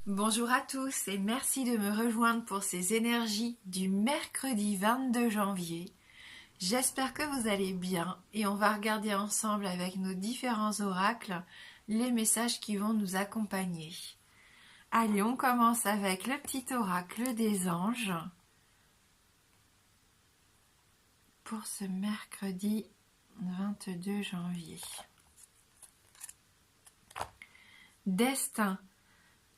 Bonjour à tous et merci de me rejoindre pour ces énergies du mercredi 22 janvier. J'espère que vous allez bien et on va regarder ensemble avec nos différents oracles les messages qui vont nous accompagner. Allez, on commence avec le petit oracle des anges pour ce mercredi 22 janvier. Destin.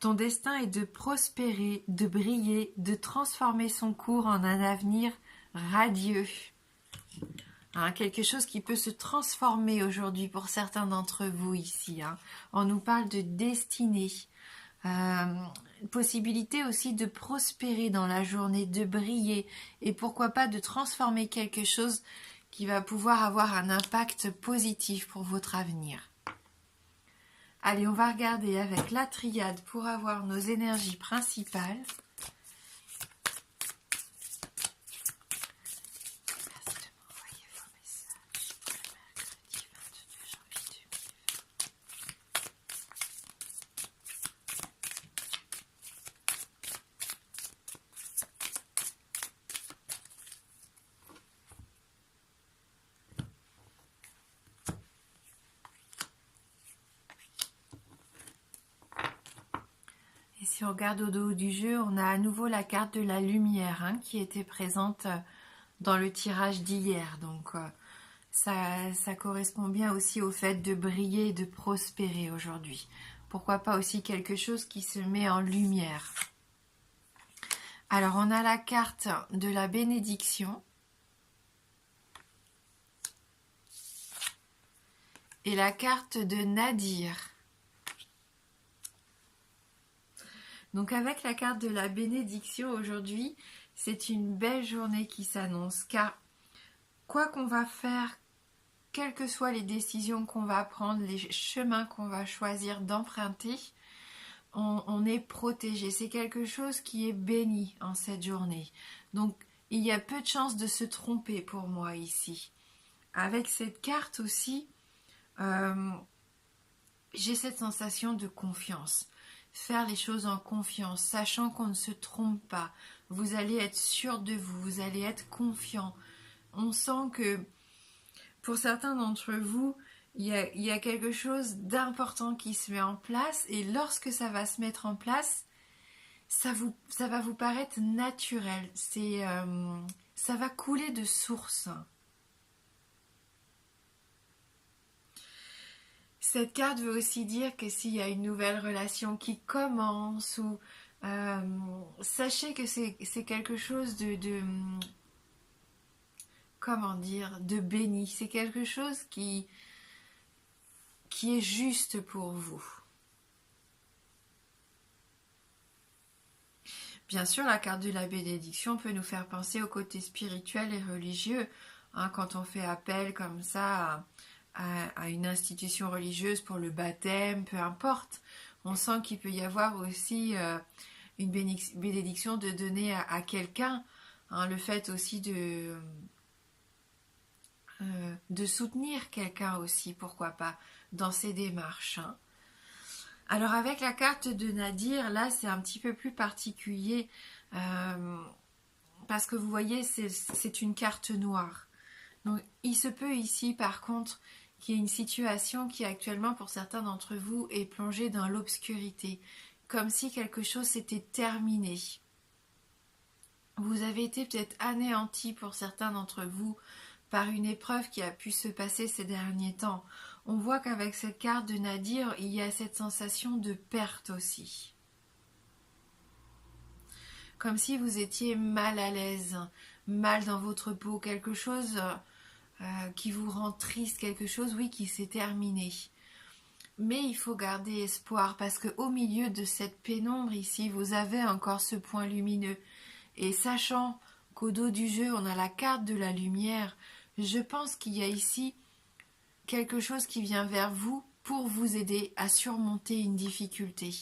Ton destin est de prospérer, de briller, de transformer son cours en un avenir radieux. Quelque chose qui peut se transformer aujourd'hui pour certains d'entre vous ici. On nous parle de destinée. Possibilité aussi de prospérer dans la journée, de briller et pourquoi pas de transformer quelque chose qui va pouvoir avoir un impact positif pour votre avenir. Allez, on va regarder avec la triade pour avoir nos énergies principales. Merci de m'envoyer vos messages pour le mercredi 22 janvier 2020. Et si on regarde au dos du jeu, on a à nouveau la carte de la lumière qui était présente dans le tirage d'hier. Donc ça correspond bien aussi au fait de briller et de prospérer aujourd'hui. Pourquoi pas aussi quelque chose qui se met en lumière. Alors on a la carte de la bénédiction. Et la carte de Nadir. Donc avec la carte de la bénédiction aujourd'hui, c'est une belle journée qui s'annonce car quoi qu'on va faire, quelles que soient les décisions qu'on va prendre, les chemins qu'on va choisir d'emprunter, on est protégé. C'est quelque chose qui est béni en cette journée. Donc il y a peu de chances de se tromper pour moi ici. Avec cette carte aussi, j'ai cette sensation de confiance. Faire les choses en confiance, sachant qu'on ne se trompe pas. Vous allez être sûr de vous, vous allez être confiant. On sent que pour certains d'entre vous, il y a quelque chose d'important qui se met en place et lorsque ça va se mettre en place, ça va vous paraître naturel. Ça va couler de source. Cette carte veut aussi dire que s'il y a une nouvelle relation qui commence ou sachez que c'est quelque chose de comment dire, de béni. C'est quelque chose qui est juste pour vous. Bien sûr, la carte de la bénédiction peut nous faire penser au côté spirituel et religieux. Quand on fait appel comme ça à une institution religieuse pour le baptême, peu importe. On sent qu'il peut y avoir aussi une bénédiction de donner à quelqu'un. Le fait aussi de soutenir quelqu'un aussi, pourquoi pas, dans ses démarches. Alors avec la carte de Nadir, là c'est un petit peu plus particulier parce que vous voyez c'est une carte noire. Donc il se peut ici par contre qu'il y ait une situation qui actuellement pour certains d'entre vous est plongée dans l'obscurité, comme si quelque chose s'était terminé. Vous avez été peut-être anéanti pour certains d'entre vous par une épreuve qui a pu se passer ces derniers temps. On voit qu'avec cette carte de Nadir, il y a cette sensation de perte aussi. Comme si vous étiez mal à l'aise, mal dans votre peau, quelque chose qui vous rend triste, quelque chose, oui, qui s'est terminé. Mais il faut garder espoir parce qu'au milieu de cette pénombre ici, vous avez encore ce point lumineux. Et sachant qu'au dos du jeu, on a la carte de la lumière, je pense qu'il y a ici quelque chose qui vient vers vous pour vous aider à surmonter une difficulté.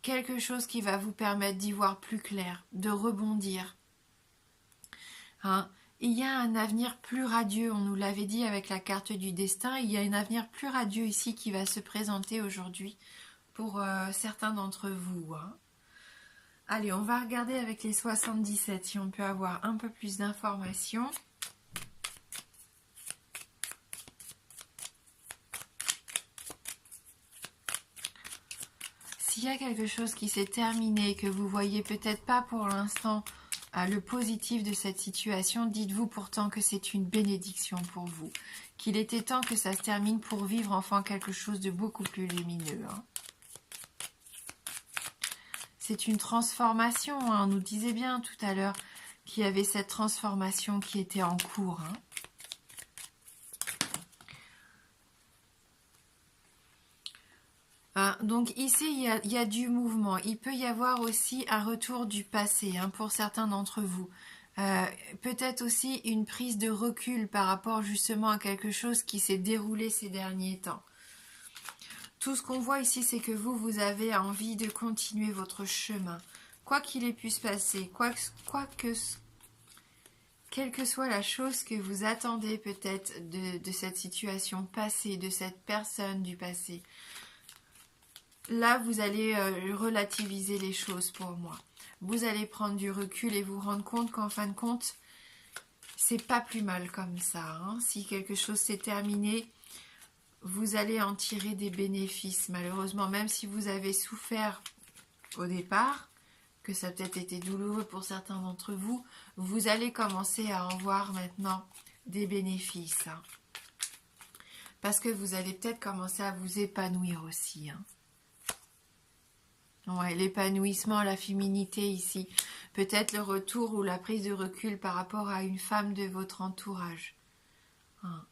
Quelque chose qui va vous permettre d'y voir plus clair, de rebondir. Il y a un avenir plus radieux, on nous l'avait dit avec la carte du destin, il y a un avenir plus radieux ici qui va se présenter aujourd'hui pour certains d'entre vous. Allez, on va regarder avec les 77 si on peut avoir un peu plus d'informations. S'il y a quelque chose qui s'est terminé, que vous voyez peut-être pas pour l'instant le positif de cette situation, dites-vous pourtant que c'est une bénédiction pour vous. Qu'il était temps que ça se termine pour vivre enfin quelque chose de beaucoup plus lumineux. Hein. C'est une transformation, hein. On nous disait bien tout à l'heure qu'il y avait cette transformation qui était en cours. Hein. Donc ici, il y a du mouvement. Il peut y avoir aussi un retour du passé hein, pour certains d'entre vous. Peut-être aussi une prise de recul par rapport justement à quelque chose qui s'est déroulé ces derniers temps. Tout ce qu'on voit ici, c'est que vous avez envie de continuer votre chemin. Quoi qu'il ait pu se passer, quelle que soit la chose que vous attendez peut-être de cette situation passée, de cette personne du passé, là, vous allez relativiser les choses pour moi. Vous allez prendre du recul et vous rendre compte qu'en fin de compte, c'est pas plus mal comme ça. Hein. Si quelque chose s'est terminé, vous allez en tirer des bénéfices. Malheureusement, même si vous avez souffert au départ, que ça a peut-être été douloureux pour certains d'entre vous, vous allez commencer à en voir maintenant des bénéfices. Hein. Parce que vous allez peut-être commencer à vous épanouir aussi. Hein. Ouais, l'épanouissement, la féminité ici. Peut-être le retour ou la prise de recul par rapport à une femme de votre entourage. Hein.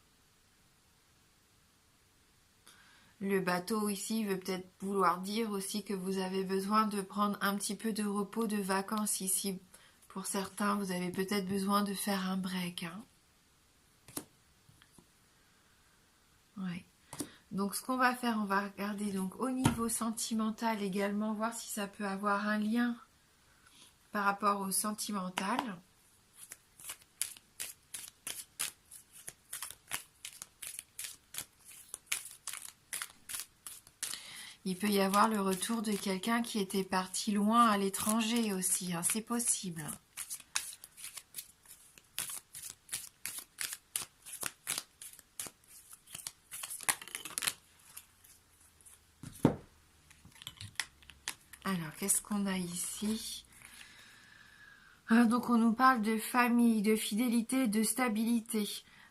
Le bateau ici veut peut-être vouloir dire aussi que vous avez besoin de prendre un petit peu de repos, de vacances ici. Pour certains, vous avez peut-être besoin de faire un break. Hein. Ouais. Donc ce qu'on va faire, on va regarder donc au niveau sentimental également, voir si ça peut avoir un lien par rapport au sentimental. Il peut y avoir le retour de quelqu'un qui était parti loin à l'étranger aussi, hein, c'est possible. Alors, qu'est-ce qu'on a ici ? Donc, on nous parle de famille, de fidélité, de stabilité.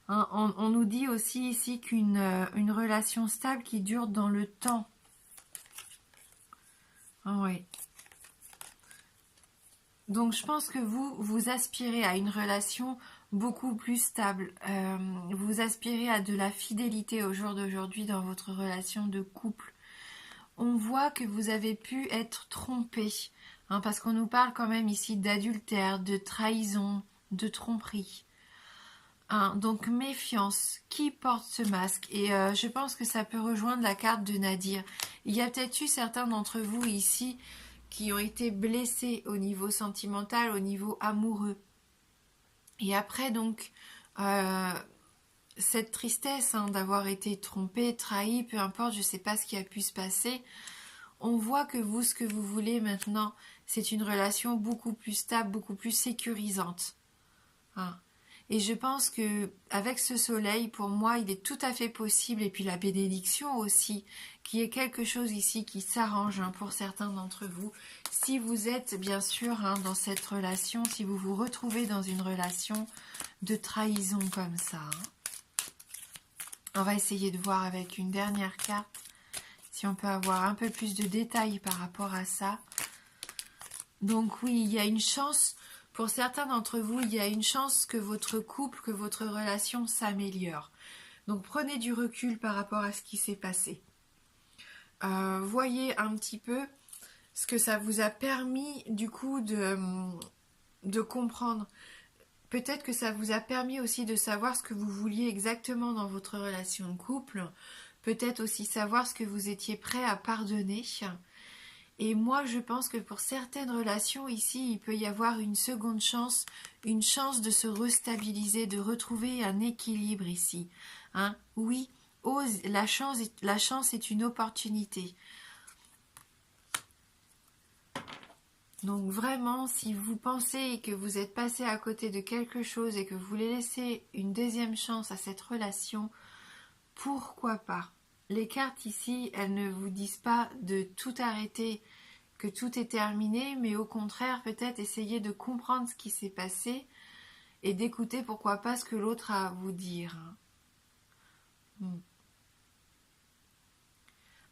Hein, on nous dit aussi ici qu'une une relation stable qui dure dans le temps. Ah, oui. Donc, je pense que vous aspirez à une relation beaucoup plus stable. Vous aspirez à de la fidélité au jour d'aujourd'hui dans votre relation de couple. On voit que vous avez pu être trompé, hein, parce qu'on nous parle quand même ici d'adultère, de trahison, de tromperie. Hein, donc méfiance, qui porte ce masque? Et je pense que ça peut rejoindre la carte de Nadir. Il y a peut-être eu certains d'entre vous ici qui ont été blessés au niveau sentimental, au niveau amoureux. Et après donc cette tristesse hein, d'avoir été trompé, trahi, peu importe, je ne sais pas ce qui a pu se passer, on voit que vous, ce que vous voulez maintenant, c'est une relation beaucoup plus stable, beaucoup plus sécurisante. Hein. Et je pense que avec ce soleil, pour moi, il est tout à fait possible, et puis la bénédiction aussi, qu'il y ait quelque chose ici qui s'arrange hein, pour certains d'entre vous. Si vous êtes bien sûr hein, dans cette relation, si vous vous retrouvez dans une relation de trahison comme ça. Hein. On va essayer de voir avec une dernière carte si on peut avoir un peu plus de détails par rapport à ça. Donc oui, il y a une chance, pour certains d'entre vous, il y a une chance que votre couple, que votre relation s'améliore. Donc prenez du recul par rapport à ce qui s'est passé. Voyez un petit peu ce que ça vous a permis du coup de comprendre. Peut-être que ça vous a permis aussi de savoir ce que vous vouliez exactement dans votre relation de couple. Peut-être aussi savoir ce que vous étiez prêt à pardonner. Et moi, je pense que pour certaines relations ici, il peut y avoir une seconde chance, une chance de se restabiliser, de retrouver un équilibre ici. Hein? Oui, ose, la chance est une opportunité. Donc vraiment, si vous pensez que vous êtes passé à côté de quelque chose et que vous voulez laisser une deuxième chance à cette relation, pourquoi pas? Les cartes ici, elles ne vous disent pas de tout arrêter, que tout est terminé, mais au contraire, peut-être essayer de comprendre ce qui s'est passé et d'écouter pourquoi pas ce que l'autre a à vous dire.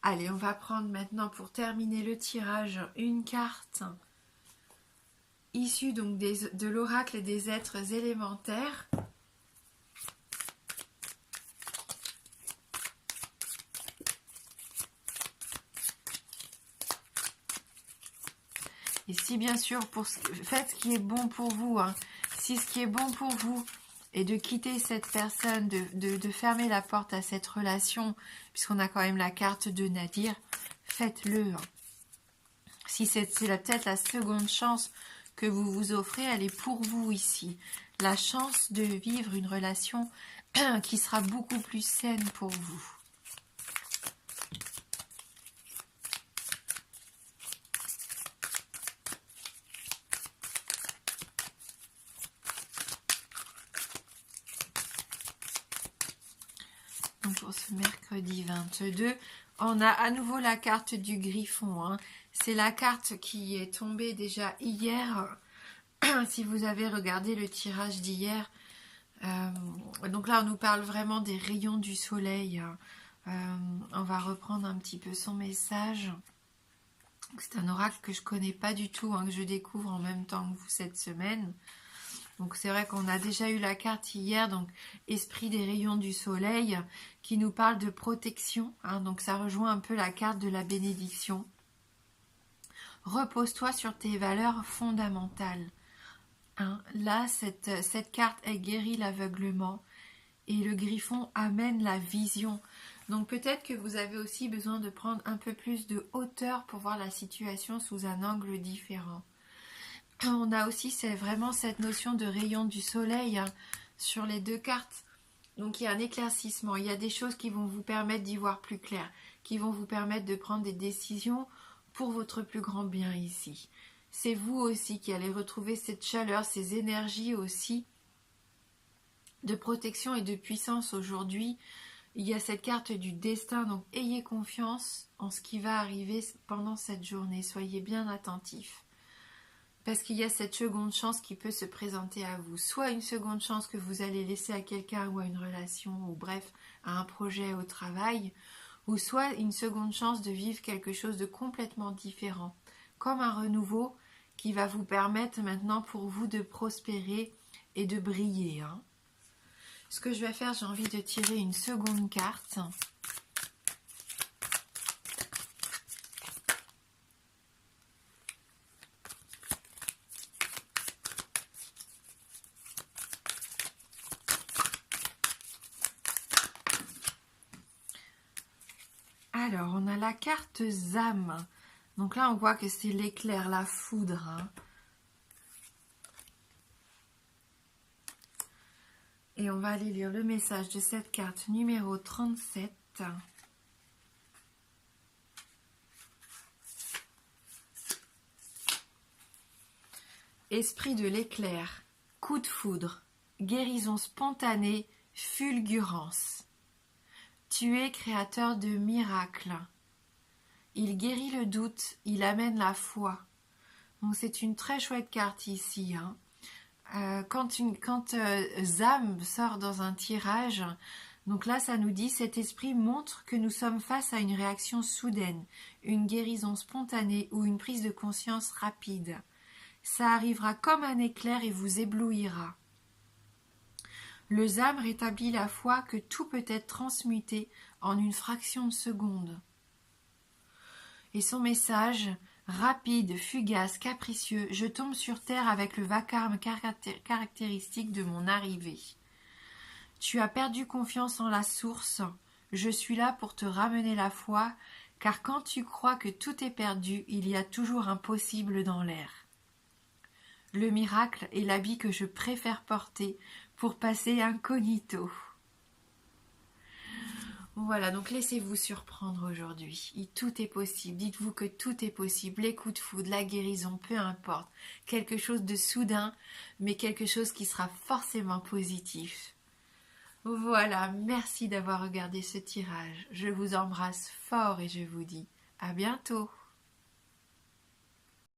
Allez, on va prendre maintenant pour terminer le tirage une carte issue donc de l'oracle des êtres élémentaires. Et si bien sûr, faites ce qui est bon pour vous, hein. Si ce qui est bon pour vous est de quitter cette personne, de fermer la porte à cette relation, puisqu'on a quand même la carte de Nadir, faites-le. Hein. Si c'est peut-être la seconde chance que vous vous offrez, elle est pour vous ici. La chance de vivre une relation qui sera beaucoup plus saine pour vous. Donc pour ce mercredi 22, on a à nouveau la carte du griffon. Hein. C'est la carte qui est tombée déjà hier. Si vous avez regardé le tirage d'hier, donc là on nous parle vraiment des rayons du soleil. On va reprendre un petit peu son message. C'est un oracle que je connais pas du tout, hein, que je découvre en même temps que vous cette semaine. Donc c'est vrai qu'on a déjà eu la carte hier, donc esprit des rayons du soleil, qui nous parle de protection. Hein, donc ça rejoint un peu la carte de la bénédiction. Repose-toi sur tes valeurs fondamentales. Hein, là, cette carte, elle guérit l'aveuglement et le griffon amène la vision. Donc peut-être que vous avez aussi besoin de prendre un peu plus de hauteur pour voir la situation sous un angle différent. On a aussi vraiment cette notion de rayon du soleil, hein, sur les deux cartes. Donc il y a un éclaircissement, il y a des choses qui vont vous permettre d'y voir plus clair, qui vont vous permettre de prendre des décisions pour votre plus grand bien ici. C'est vous aussi qui allez retrouver cette chaleur, ces énergies aussi de protection et de puissance aujourd'hui. Il y a cette carte du destin, donc ayez confiance en ce qui va arriver pendant cette journée. Soyez bien attentifs. Parce qu'il y a cette seconde chance qui peut se présenter à vous. Soit une seconde chance que vous allez laisser à quelqu'un ou à une relation, ou bref, à un projet au travail, ou soit une seconde chance de vivre quelque chose de complètement différent, comme un renouveau qui va vous permettre maintenant pour vous de prospérer et de briller. Hein. Ce que je vais faire, j'ai envie de tirer une seconde carte. Alors, on a la carte ZAM. Donc là, on voit que c'est l'éclair, la foudre. Hein. Et on va aller lire le message de cette carte numéro 37. Esprit de l'éclair, coup de foudre, guérison spontanée, fulgurance. Tu es créateur de miracles. Il guérit le doute, il amène la foi. Donc c'est une très chouette carte ici. Hein. Quand ZAM sort dans un tirage, donc là ça nous dit cet esprit montre que nous sommes face à une réaction soudaine, une guérison spontanée ou une prise de conscience rapide. Ça arrivera comme un éclair et vous éblouira. Le ZAM rétablit la foi que tout peut être transmuté en une fraction de seconde. Et son message, rapide, fugace, capricieux, je tombe sur terre avec le vacarme caractéristique de mon arrivée. Tu as perdu confiance en la source, je suis là pour te ramener la foi, car quand tu crois que tout est perdu, il y a toujours un possible dans l'air. Le miracle est l'habit que je préfère porter pour passer incognito. Voilà, donc laissez-vous surprendre aujourd'hui. Tout est possible. Dites-vous que tout est possible. Les coups de foudre, la guérison, peu importe. Quelque chose de soudain, mais quelque chose qui sera forcément positif. Voilà, merci d'avoir regardé ce tirage. Je vous embrasse fort et je vous dis à bientôt.